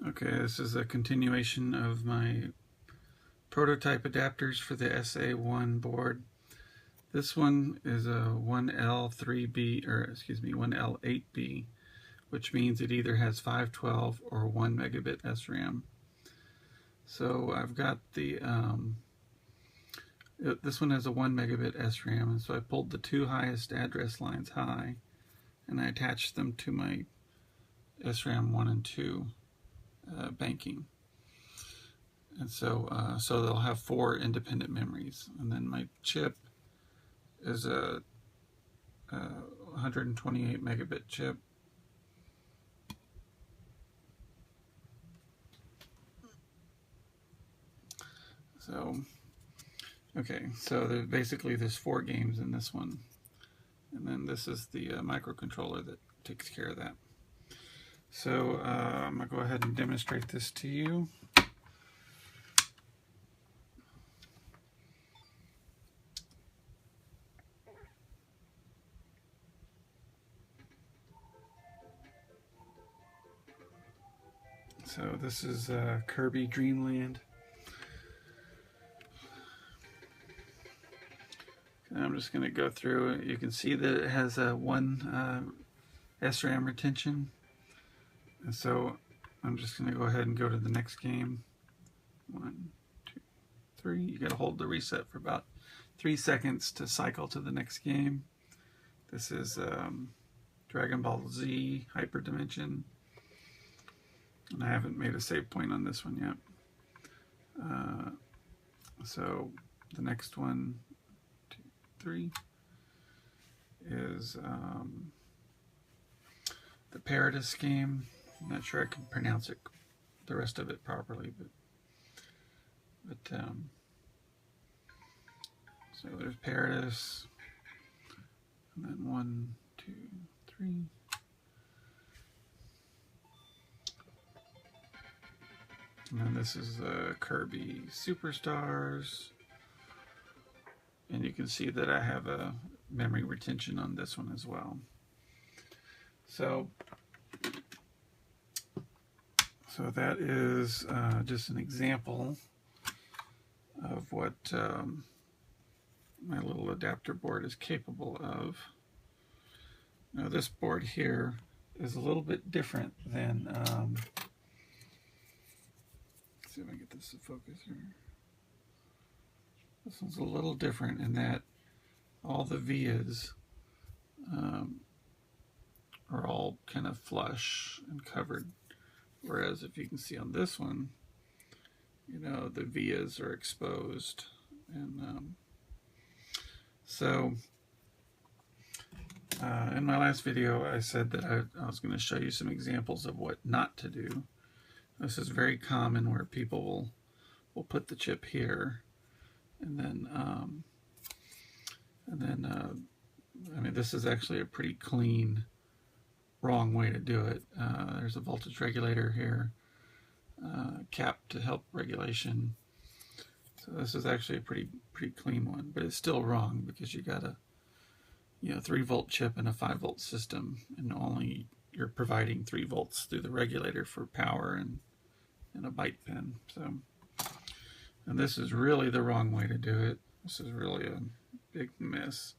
Okay, this is a continuation of my prototype adapters for the SA1 board. This one is a 1L3B, or excuse me, 1L8B, which means it either has 512 or 1 megabit SRAM. So I've got the, this one has a 1 megabit SRAM, and so I pulled the two highest address lines high, and I attached them to my SRAM 1 and 2 banking. And so they'll have 4 independent memories. And then my chip is a 128 megabit chip. So, okay, so basically there's 4 games in this one. And then this is the microcontroller that takes care of that. So I'm going to go ahead and demonstrate this to you. So this is Kirby Dreamland. And I'm just going to go through. You can see that it has a 1 SRAM retention. And so I'm just going to go ahead and go to the next game. 1, 2, 3. You got to hold the reset for about 3 seconds to cycle to the next game. This is Dragon Ball Z Hyper Dimension. And I haven't made a save point on this one yet. So the next one, 2, 3, is the Paradis game. I'm not sure I can pronounce it, the rest of it properly, but so there's Paradis, and then 1, 2, 3. And then this is Kirby Superstars. And you can see that I have a memory retention on this one as well. So that is just an example of what my little adapter board is capable of. Now this board here is a little bit different than let's see if I can get this to focus here. This one's a little different in that all the vias are all kind of flush and covered, whereas if you can see on this one, you know, the vias are exposed. And so in my last video I said that I was going to show you some examples of what not to do. This is very common where people will put the chip here, and then I mean, this is actually a pretty clean, wrong way to do it. There's a voltage regulator here, cap to help regulation. So this is actually a pretty clean one, but it's still wrong because you got a 3-volt chip in a 5-volt system, and only you're providing 3 volts through the regulator for power and a byte pin. So, and this is really the wrong way to do it. This is really a big miss.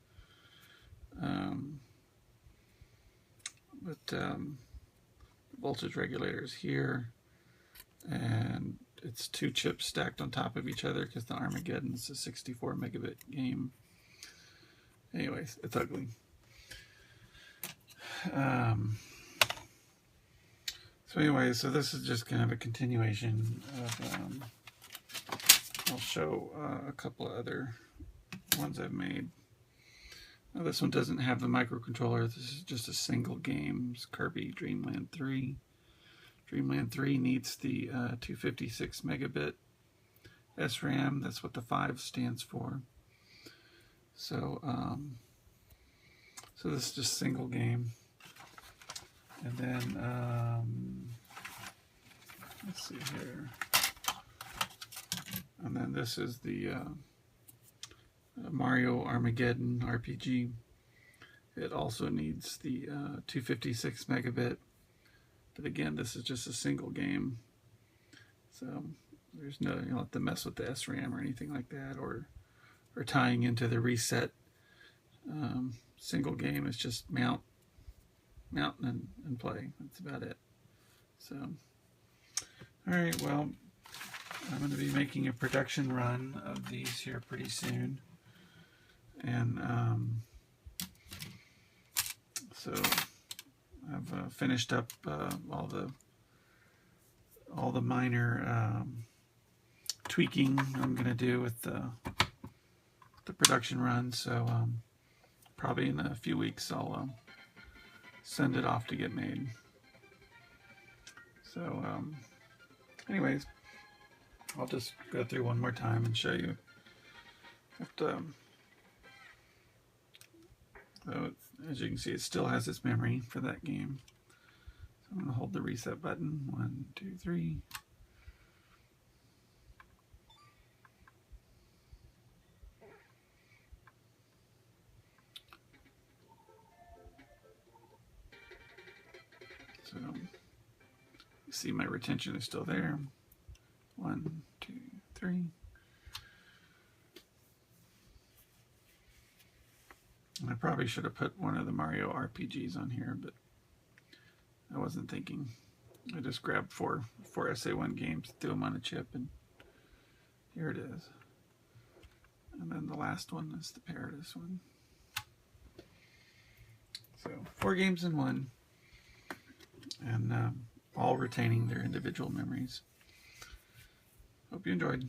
The voltage regulator is here, and it's 2 chips stacked on top of each other because the Armageddon is a 64 megabit game. Anyways, it's ugly. So anyway, so this is just kind of a continuation of, I'll show a couple of other ones I've made. Now this one doesn't have the microcontroller. This is just a single game. It's Kirby Dreamland 3. Dreamland 3 needs the 256 megabit SRAM. That's what the 5 stands for. So, so this is just single game. And then, let's see here. And then this is the Mario Armageddon RPG. It also needs the 256 megabit. But again, this is just a single game. So there's no, you don't have to mess with the SRAM or anything like that, or tying into the reset single game. It's just mount and play. That's about it. So, all right, well, I'm going to be making a production run of these here pretty soon, and so I've finished up all the minor tweaking I'm going to do with the production run. So probably in a few weeks I'll send it off to get made. So anyways, I'll just go through one more time and show you. So as you can see, it still has its memory for that game. So I'm going to hold the reset button. 1, 2, 3. So you see my retention is still there. 1, 2, 3. And I probably should have put one of the Mario RPGs on here, but I wasn't thinking. I just grabbed four SA1 games, threw them on a chip, and here it is. And then the last one is the Paradise one. So 4 games in one, and all retaining their individual memories. Hope you enjoyed.